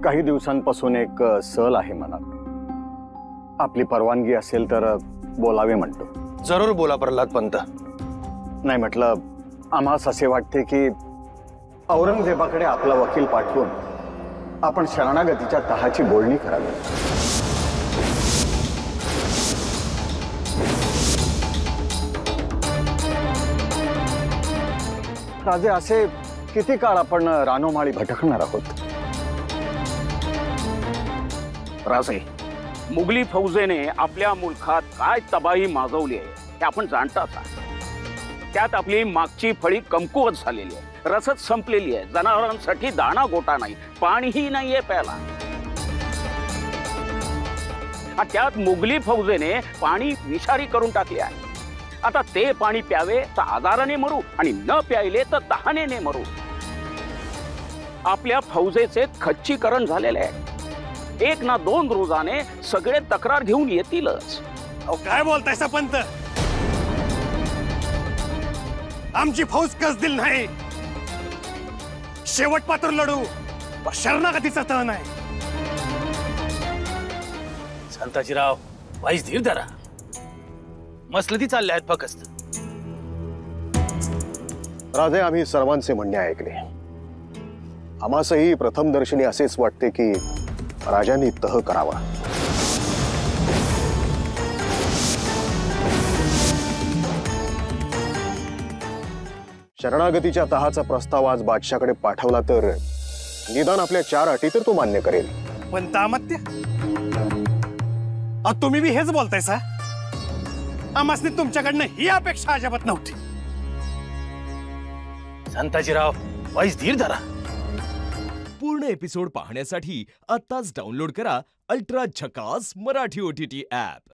काही दिवसांपासून एक सल आहे मनात। आपली परवानगी असेल तर बोलावे म्हणतो। जरूर बोला प्रल्हाद पंत। नाही म्हटलं, आम्हास असे वाटते की औरंगजेबाकडे आपला वकील पाठवून आपण शरणागतीच्या तहाची बोलणी करावी। राजे, असे किती काळ आपण रानोमाळी भटकणार आहोत? राजे, मुघली फौजेने आपल्या मुलखात काय तबाही माजवली आहे हे आपण जाणताच आहात। त्यात आपली मागची फळी कमकुवत झालेली आहे, रसद संपलेली आहे, जनावरांसाठी दाणा गोटा नाही, पाणीही नाहीये प्यायला। त्यात मुघली फौजेने पाणी विषारी करून टाकले आहे। आता ते पाणी प्यावे तर आजाराने मरू आणि न प्यायले तर तहानेने मरू। आपल्या फौजेचे खच्चीकरण झालेले आहे। एक ना दोन रोजाने सगळे तक्रार घेऊन येतीलच। काय बोलताय पंत? आमची फौज कसदिल नाही, शेवट पात्र लढू, शरणागतीचा तह नाही। संताजीराव, वाईस धीर धरा, मसलती चालल्या आहेत फक्त। राजे, आम्ही सर्वांचे म्हणणे ऐकले। आम्हासही प्रथम दर्शनी असेच वाटते की राजांनी तह करावा। शरणागतीच्या तहाचा प्रस्ताव आज बादशाकडे पाठवला तर निदान आपल्या 4 अटी तर तो मान्य करेल। पण तामत्या, तुम्ही बी हेच बोलताय सा? आम्हासनी तुमच्याकडनं ही अपेक्षा अजिबात नव्हती। संताजीराव, वाईस धीर धरा। पूर्ण एपिसोड पाहण्यासाठी आत्ताच डाउनलोड करा अल्ट्रा झकास मराठी OTT ॲप।